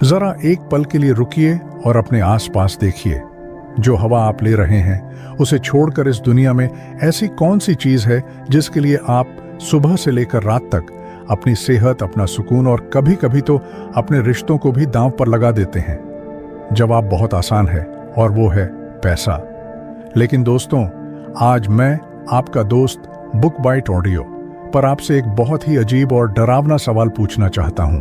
जरा एक पल के लिए रुकिए और अपने आसपास देखिए। जो हवा आप ले रहे हैं उसे छोड़कर इस दुनिया में ऐसी कौन सी चीज है जिसके लिए आप सुबह से लेकर रात तक अपनी सेहत, अपना सुकून और कभी कभी तो अपने रिश्तों को भी दांव पर लगा देते हैं। जवाब बहुत आसान है और वो है पैसा। लेकिन दोस्तों, आज मैं आपका दोस्त बुक बाइट ऑडियो पर आपसे एक बहुत ही अजीब और डरावना सवाल पूछना चाहता हूं।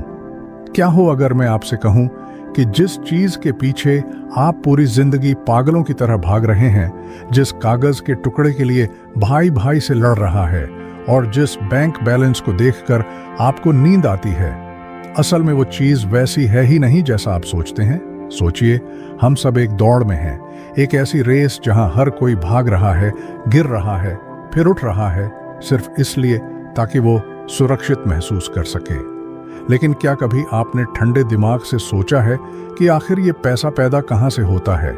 क्या हो अगर मैं आपसे कहूं कि जिस चीज के पीछे आप पूरी जिंदगी पागलों की तरह भाग रहे हैं, जिस कागज के टुकड़े के लिए भाई भाई से लड़ रहा है और जिस बैंक बैलेंस को देखकर आपको नींद आती है, असल में वो चीज वैसी है ही नहीं जैसा आप सोचते हैं। सोचिए, हम सब एक दौड़ में हैं, एक ऐसी रेस जहां हर कोई भाग रहा है, गिर रहा है, फिर उठ रहा है, सिर्फ इसलिए ताकि वो सुरक्षित महसूस कर सके। लेकिन क्या कभी आपने ठंडे दिमाग से सोचा है कि आखिर ये पैसा पैदा कहां से होता है?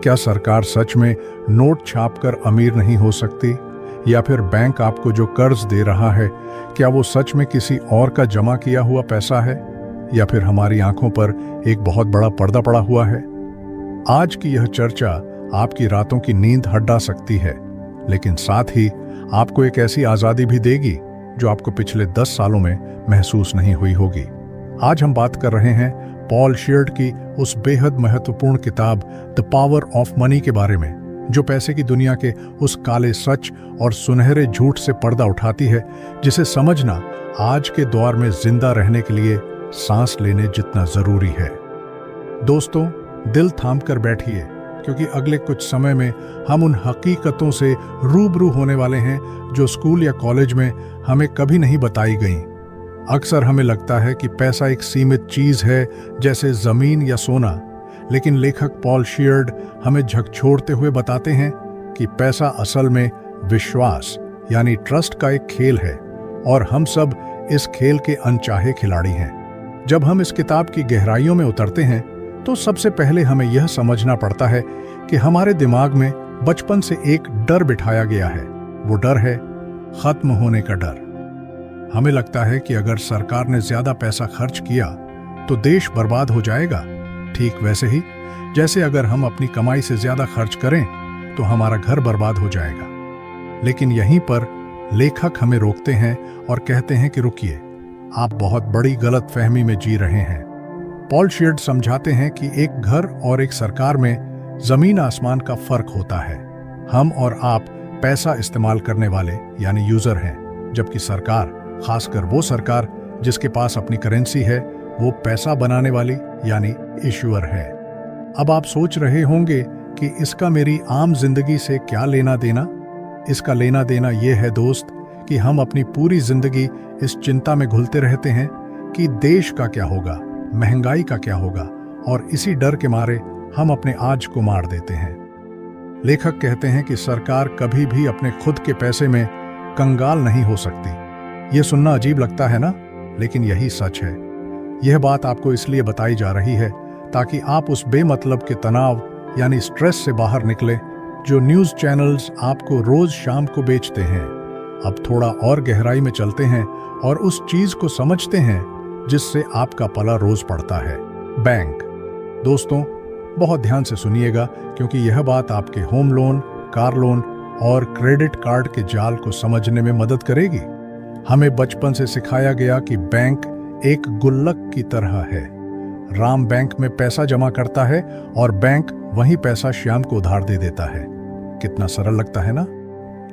क्या सरकार सच में नोट छापकर अमीर नहीं हो सकती? या फिर बैंक आपको जो कर्ज दे रहा है, क्या वो सच में किसी और का जमा किया हुआ पैसा है? या फिर हमारी आंखों पर एक बहुत बड़ा पर्दा पड़ा हुआ है? आज की यह चर्चा आपकी रातों की नींद हटा सकती है, लेकिन साथ ही आपको एक ऐसी आजादी भी देगी जो आपको पिछले 10 सालों में महसूस नहीं हुई होगी। आज हम बात कर रहे हैं पॉल शियर्ड की उस बेहद महत्वपूर्ण किताब द पावर ऑफ मनी के बारे में, जो पैसे की दुनिया के उस काले सच और सुनहरे झूठ से पर्दा उठाती है जिसे समझना आज के दौर में जिंदा रहने के लिए सांस लेने जितना जरूरी है। दोस्तों, दिल थाम कर बैठिए, क्योंकि अगले कुछ समय में हम उन हकीकतों से रूबरू होने वाले हैं जो स्कूल या कॉलेज में हमें कभी नहीं बताई गईं। अक्सर हमें लगता है कि पैसा एक सीमित चीज है, जैसे जमीन या सोना, लेकिन लेखक पॉल शियर्ड हमें झकझोरते हुए बताते हैं कि पैसा असल में विश्वास यानी ट्रस्ट का एक खेल है और हम सब इस खेल के अनचाहे खिलाड़ी हैं। जब हम इस किताब की गहराइयों में उतरते हैं तो सबसे पहले हमें यह समझना पड़ता है कि हमारे दिमाग में बचपन से एक डर बिठाया गया है। वो डर है खत्म होने का डर। हमें लगता है कि अगर सरकार ने ज्यादा पैसा खर्च किया तो देश बर्बाद हो जाएगा, ठीक वैसे ही जैसे अगर हम अपनी कमाई से ज्यादा खर्च करें तो हमारा घर बर्बाद हो जाएगा। लेकिन यहीं पर लेखक हमें रोकते हैं और कहते हैं कि रुकिए, आप बहुत बड़ी गलतफहमी में जी रहे हैं। पॉल शियर्ड समझाते हैं कि एक घर और एक सरकार में जमीन आसमान का फर्क होता है। हम और आप पैसा इस्तेमाल करने वाले यानी यूजर हैं, जबकि सरकार, खासकर वो सरकार जिसके पास अपनी करेंसी है, वो पैसा बनाने वाली यानी इश्यूअर है। अब आप सोच रहे होंगे कि इसका मेरी आम जिंदगी से क्या लेना देना? इसका लेना देना यह है दोस्त कि हम अपनी पूरी जिंदगी इस चिंता में घुलते रहते हैं कि देश का क्या होगा, महंगाई का क्या होगा, और इसी डर के मारे हम अपने आज को मार देते हैं। लेखक कहते हैं कि सरकार कभी भी अपने खुद के पैसे में कंगाल नहीं हो सकती। यह सुनना अजीब लगता है ना, लेकिन यही सच है। यह बात आपको इसलिए बताई जा रही है ताकि आप उस बेमतलब के तनाव यानी स्ट्रेस से बाहर निकले जो न्यूज चैनल्स आपको रोज शाम को बेचते हैं। अब थोड़ा और गहराई में चलते हैं और उस चीज को समझते हैं जिससे आपका पला रोज पड़ता है, बैंक। दोस्तों, बहुत ध्यान से सुनिएगा, क्योंकि यह बात आपके होम लोन, कार लोन और क्रेडिट कार्ड के जाल को समझने में मदद करेगी। हमें बचपन से सिखाया गया कि बैंक एक गुल्लक की तरह है। राम बैंक में पैसा जमा करता है और बैंक वही पैसा श्याम को उधार दे देता है। कितना सरल लगता है ना?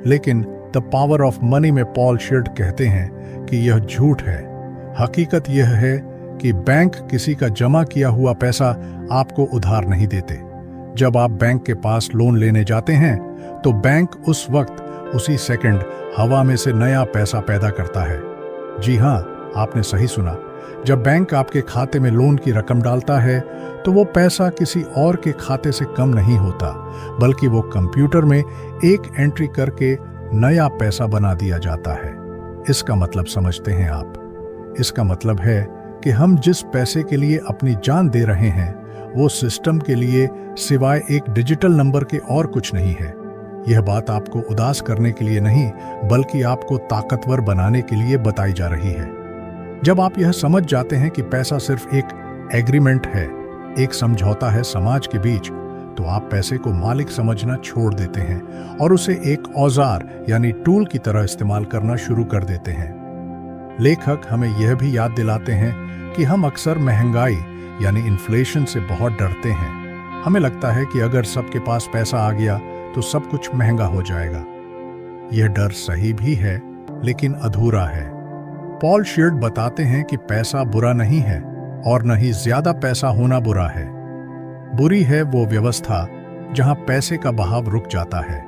लेकिन द पावर ऑफ मनी में पॉल शियर्ड कहते हैं कि यह झूठ है। हकीकत यह है कि बैंक किसी का जमा किया हुआ पैसा आपको उधार नहीं देते। जब आप बैंक के पास लोन लेने जाते हैं तो बैंक उस वक्त, उसी सेकंड हवा में से नया पैसा पैदा करता है। जी हाँ, आपने सही सुना। जब बैंक आपके खाते में लोन की रकम डालता है तो वो पैसा किसी और के खाते से कम नहीं होता, बल्कि वो कंप्यूटर में एक एंट्री करके नया पैसा बना दिया जाता है। इसका मतलब समझते हैं आप? इसका मतलब है कि हम जिस पैसे के लिए अपनी जान दे रहे हैं वो सिस्टम के लिए सिवाय एक डिजिटल नंबर के और कुछ नहीं है। यह बात आपको उदास करने के लिए नहीं, बल्कि आपको ताकतवर बनाने के लिए बताई जा रही है। जब आप यह समझ जाते हैं कि पैसा सिर्फ एक एग्रीमेंट है, एक समझौता है समाज के बीच, तो आप पैसे को मालिक समझना छोड़ देते हैं और उसे एक औजार यानी टूल की तरह इस्तेमाल करना शुरू कर देते हैं। लेखक हमें यह भी याद दिलाते हैं कि हम अक्सर महंगाई यानी इन्फ्लेशन से बहुत डरते हैं। हमें लगता है कि अगर सबके पास पैसा आ गया तो सब कुछ महंगा हो जाएगा। यह डर सही भी है, लेकिन अधूरा है। पॉल शियर्ड बताते हैं कि पैसा बुरा नहीं है और न ही ज्यादा पैसा होना बुरा है। बुरी है वो व्यवस्था जहां पैसे का बहाव रुक जाता है।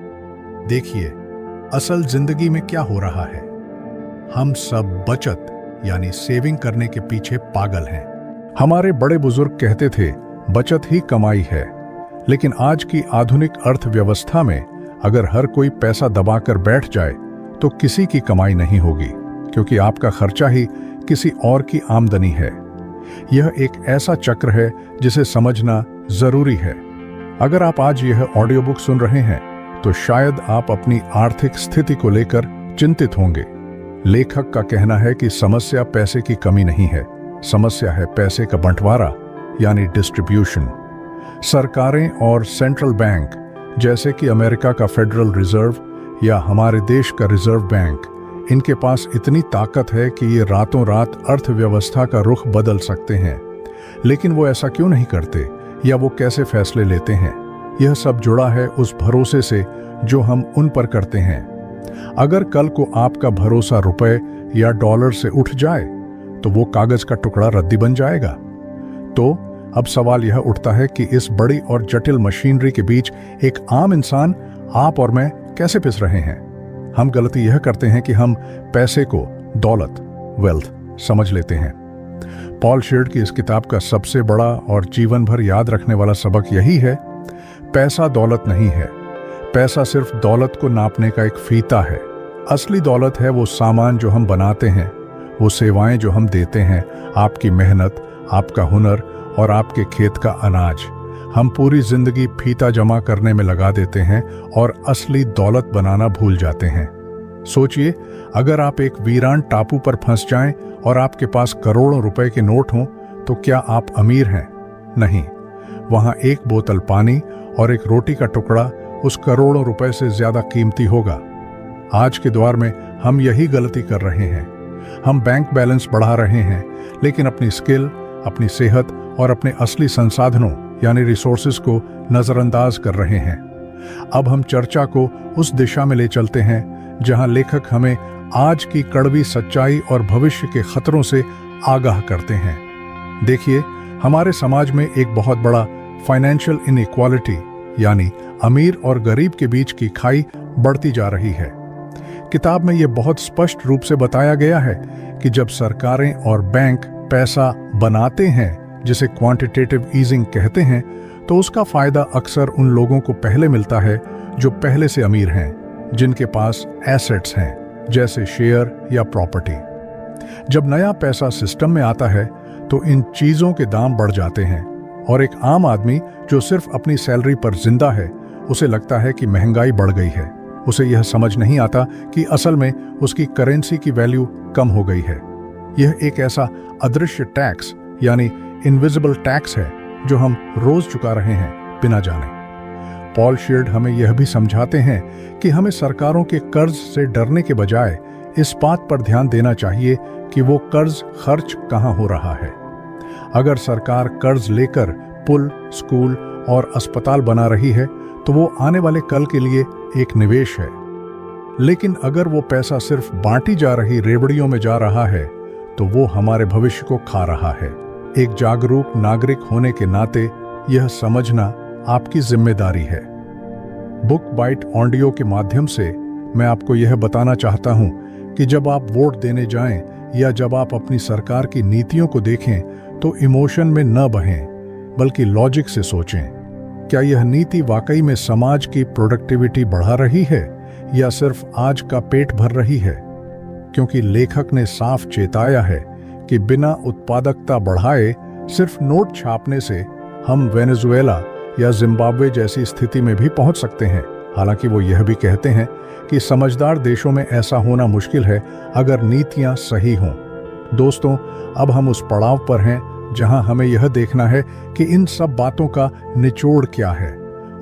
देखिए, असल जिंदगी में क्या हो रहा है। हम सब बचत यानी सेविंग करने के पीछे पागल हैं। हमारे बड़े बुजुर्ग कहते थे, बचत ही कमाई है। लेकिन आज की आधुनिक अर्थव्यवस्था में अगर हर कोई पैसा दबाकर बैठ जाए तो किसी की कमाई नहीं होगी, क्योंकि आपका खर्चा ही किसी और की आमदनी है। यह एक ऐसा चक्र है जिसे समझना जरूरी है। अगर आप आज यह ऑडियो बुक सुन रहे हैं तो शायद आप अपनी आर्थिक स्थिति को लेकर चिंतित होंगे। लेखक का कहना है कि समस्या पैसे की कमी नहीं है, समस्या है पैसे का बंटवारा यानी डिस्ट्रीब्यूशन। सरकारें और सेंट्रल बैंक जैसे कि अमेरिका का फेडरल रिजर्व या हमारे देश का रिजर्व बैंक, इनके पास इतनी ताकत है कि ये रातों रात अर्थव्यवस्था का रुख बदल सकते हैं। लेकिन वो ऐसा क्यों नहीं करते या वो कैसे फैसले लेते हैं? यह सब जुड़ा है उस भरोसे से जो हम उन पर करते हैं। अगर कल को आपका भरोसा रुपए या डॉलर से उठ जाए तो वो कागज का टुकड़ा रद्दी बन जाएगा। तो अब सवाल यह उठता है कि इस बड़ी और जटिल मशीनरी के बीच एक आम इंसान, आप और मैं, कैसे पिस रहे हैं? हम गलती यह करते हैं कि हम पैसे को दौलत, वेल्थ समझ लेते हैं। पॉल शियर्ड की इस किताब का सबसे बड़ा और जीवन भर याद रखने वाला सबक यही है, पैसा दौलत नहीं है। पैसा सिर्फ दौलत को नापने का एक फीता है। असली दौलत है वो सामान जो हम बनाते हैं, वो सेवाएं जो हम देते हैं, आपकी मेहनत, आपका हुनर और आपके खेत का अनाज। हम पूरी जिंदगी फीता जमा करने में लगा देते हैं और असली दौलत बनाना भूल जाते हैं। सोचिए, अगर आप एक वीरान टापू पर फंस जाएं और आपके पास करोड़ों रुपए के नोट हों, तो क्या आप अमीर हैं? नहीं। वहां एक बोतल पानी और एक रोटी का टुकड़ा उस करोड़ों रुपए से ज्यादा कीमती होगा। आज के दौर में हम यही गलती कर रहे हैं। हम बैंक बैलेंस बढ़ा रहे हैं, लेकिन अपनी स्किल, अपनी सेहत और अपने असली संसाधनों यानी रिसोर्सेज को नजरअंदाज कर रहे हैं। अब हम चर्चा को उस दिशा में ले चलते हैं जहां लेखक हमें आज की कड़वी सच्चाई और भविष्य के खतरों से आगाह करते हैं। देखिए, हमारे समाज में एक बहुत बड़ा फाइनेंशियल इनइक्वालिटी यानी अमीर और गरीब के बीच की खाई बढ़ती जा रही है। किताब में यह बहुत स्पष्ट रूप से बताया गया है कि जब सरकारें और बैंक पैसा बनाते हैं, जिसे क्वांटिटेटिव ईजिंग कहते हैं, तो उसका फायदा अक्सर उन लोगों को पहले मिलता है जो पहले से अमीर हैं, जिनके पास एसेट्स हैं जैसे शेयर या प्रॉपर्टी। जब नया पैसा सिस्टम में आता है तो इन चीजों के दाम बढ़ जाते हैं और एक आम आदमी जो सिर्फ अपनी सैलरी पर जिंदा है, उसे लगता है कि महंगाई बढ़ गई है। उसे यह समझ नहीं आता कि असल में उसकी करेंसी की वैल्यू कम हो गई है। यह एक ऐसा अदृश्य टैक्स यानी इनविजिबल टैक्स है जो हम रोज चुका रहे हैं बिना जाने। पॉल शियर्ड हमें यह भी समझाते हैं कि हमें सरकारों के कर्ज से डरने के बजाय इस बात पर ध्यान देना चाहिए कि वो कर्ज खर्च कहाँ हो रहा है। अगर सरकार कर्ज लेकर पुल, स्कूल और अस्पताल बना रही है तो वो आने वाले कल के लिए एक निवेश है। लेकिन अगर वो पैसा सिर्फ बांटी जा रही रेवड़ियों में जा रहा है तो वो हमारे भविष्य को खा रहा है। एक जागरूक नागरिक होने के नाते यह समझना आपकी जिम्मेदारी है। बुक बाइट ऑडियो के माध्यम से मैं आपको यह बताना चाहता हूं कि जब आप वोट देने जाएं या जब आप अपनी सरकार की नीतियों को देखें तो इमोशन में न बहें, बल्कि लॉजिक से सोचें। क्या यह नीति वाकई में समाज की प्रोडक्टिविटी बढ़ा रही है या सिर्फ आज का पेट भर रही है? क्योंकि लेखक ने साफ चेताया है कि बिना उत्पादकता बढ़ाए सिर्फ नोट छापने से हम वेनेजुएला या जिम्बाब्वे जैसी स्थिति में भी पहुंच सकते हैं। हालांकि वो यह भी कहते हैं कि समझदार देशों में ऐसा होना मुश्किल है अगर नीतियां सही हों। दोस्तों, अब हम उस पड़ाव पर हैं जहां हमें यह देखना है कि इन सब बातों का निचोड़ क्या है।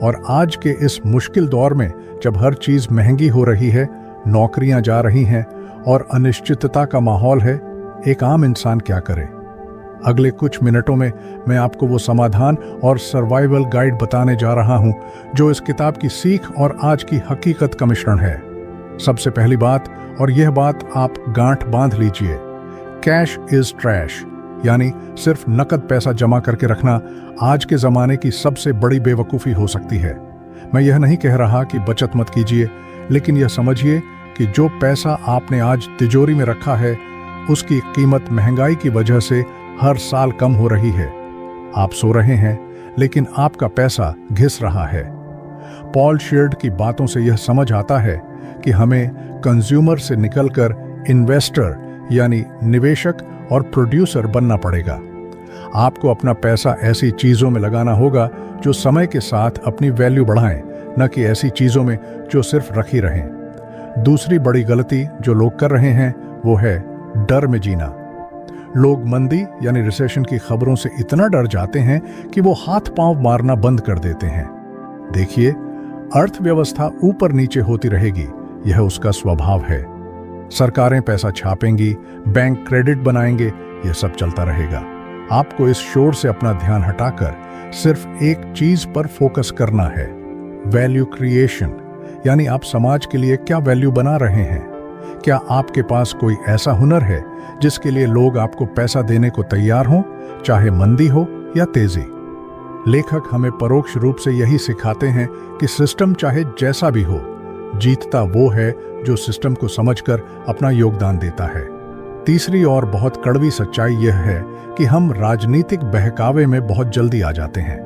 और आज के इस मुश्किल दौर में जब हर चीज महंगी हो रही है, नौकरियां जा रही हैं और अनिश्चितता का माहौल है, एक आम इंसान क्या करे। अगले कुछ मिनटों में मैं आपको वो समाधान और सर्वाइवल गाइड बताने जा रहा हूं जो इस किताब की सीख और आज की हकीकत का मिश्रण है। सबसे पहली बात, और यह बात आप गांठ बांध लीजिए, कैश इज ट्रैश, यानी सिर्फ नकद पैसा जमा करके रखना आज के जमाने की सबसे बड़ी बेवकूफ़ी हो सकती है। मैं यह नहीं कह रहा कि बचत मत कीजिए, लेकिन यह समझिए कि जो पैसा आपने आज तिजोरी में रखा है उसकी कीमत महंगाई की वजह से हर साल कम हो रही है। आप सो रहे हैं लेकिन आपका पैसा घिस रहा है। पॉल शीर्ड की बातों से यह समझ आता है कि हमें कंज्यूमर से निकलकर इन्वेस्टर यानी निवेशक और प्रोड्यूसर बनना पड़ेगा। आपको अपना पैसा ऐसी चीजों में लगाना होगा जो समय के साथ अपनी वैल्यू बढ़ाएं, न कि ऐसी चीजों में जो सिर्फ रखी रहें। दूसरी बड़ी गलती जो लोग कर रहे हैं वो है डर में जीना। लोग मंदी यानी रिसेशन की खबरों से इतना डर जाते हैं कि वो हाथ पांव मारना बंद कर देते हैं। देखिए, अर्थव्यवस्था ऊपर नीचे होती रहेगी, यह उसका स्वभाव है। सरकारें पैसा छापेंगी, बैंक क्रेडिट बनाएंगे, यह सब चलता रहेगा। आपको इस शोर से अपना ध्यान हटाकर सिर्फ एक चीज पर फोकस करना है, वैल्यू क्रिएशन, यानी आप समाज के लिए क्या वैल्यू बना रहे हैं। क्या आपके पास कोई ऐसा हुनर है जिसके लिए लोग आपको पैसा देने को तैयार हों, चाहे मंदी हो या तेजी। लेखक हमें परोक्ष रूप से यही सिखाते हैं कि सिस्टम चाहे जैसा भी हो, जीतता वो है जो सिस्टम को समझकर अपना योगदान देता है। तीसरी और बहुत कड़वी सच्चाई यह है कि हम राजनीतिक बहकावे में बहुत जल्दी आ जाते हैं।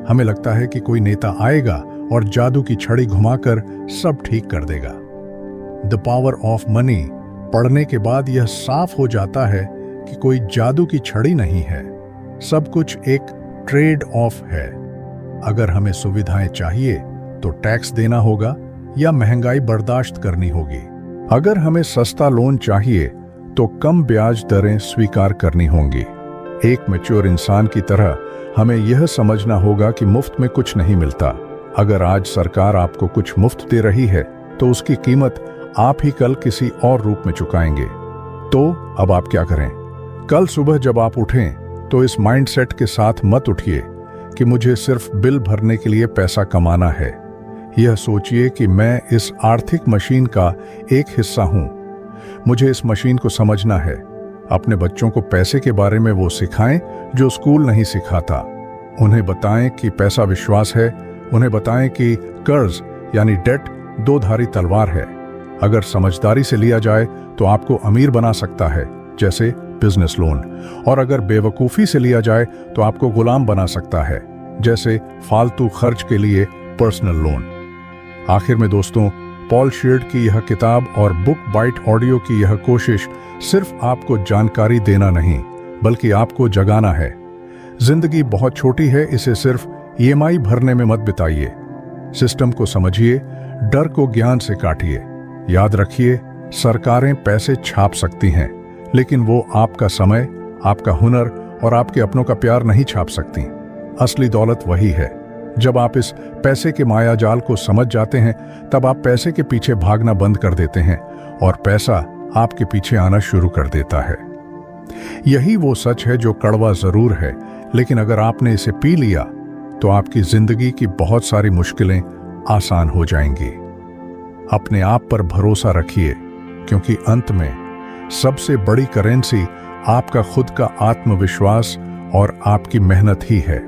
हमें लगता है कि कोई नेता आएगा और जादू की छड़ी घुमाकर सब ठीक कर देगा। द पावर ऑफ मनी पढ़ने के बाद यह साफ हो जाता है कि कोई जादू की छड़ी नहीं है, सब कुछ एक ट्रेड ऑफ है। अगर हमें सुविधाएं चाहिए तो टैक्स देना होगा या महंगाई बर्दाश्त करनी होगी। अगर हमें सस्ता लोन चाहिए तो कम ब्याज दरें स्वीकार करनी होंगी। एक मैच्योर इंसान की तरह हमें यह समझना होगा कि मुफ्त में कुछ नहीं मिलता। अगर आज सरकार आपको कुछ मुफ्त दे रही है तो उसकी कीमत आप ही कल किसी और रूप में चुकाएंगे। तो अब आप क्या करें? कल सुबह जब आप उठें तो इस माइंडसेट के साथ मत उठिए कि मुझे सिर्फ बिल भरने के लिए पैसा कमाना है। यह सोचिए कि मैं इस आर्थिक मशीन का एक हिस्सा हूं। मुझे इस मशीन को समझना है। अपने बच्चों को पैसे के बारे में वो सिखाएं जो स्कूल नहीं सिखाता। उन्हें बताएं कि पैसा विश्वास है। उन्हें बताएं कि कर्ज यानी डेट दो धारी तलवार है। अगर समझदारी से लिया जाए तो आपको अमीर बना सकता है, जैसे बिजनेस लोन, और अगर बेवकूफ़ी से लिया जाए तो आपको गुलाम बना सकता है, जैसे फालतू खर्च के लिए पर्सनल लोन। आखिर में दोस्तों, पॉल शीर्ड की यह किताब और बुक बाइट ऑडियो की यह कोशिश सिर्फ आपको जानकारी देना नहीं, बल्कि आपको जगाना है। जिंदगी बहुत छोटी है, इसे सिर्फ EMI भरने में मत बिताइए। सिस्टम को समझिए, डर को ज्ञान से काटिए। याद रखिए, सरकारें पैसे छाप सकती हैं, लेकिन वो आपका समय, आपका हुनर और आपके अपनों का प्यार नहीं छाप सकती। असली दौलत वही है। जब आप इस पैसे के माया जाल को समझ जाते हैं, तब आप पैसे के पीछे भागना बंद कर देते हैं और पैसा आपके पीछे आना शुरू कर देता है। यही वो सच है जो कड़वा जरूर है, लेकिन अगर आपने इसे पी लिया तो आपकी जिंदगी की बहुत सारी मुश्किलें आसान हो जाएंगी। अपने आप पर भरोसा रखिए, क्योंकि अंत में सबसे बड़ी करेंसी आपका खुद का आत्मविश्वास और आपकी मेहनत ही है।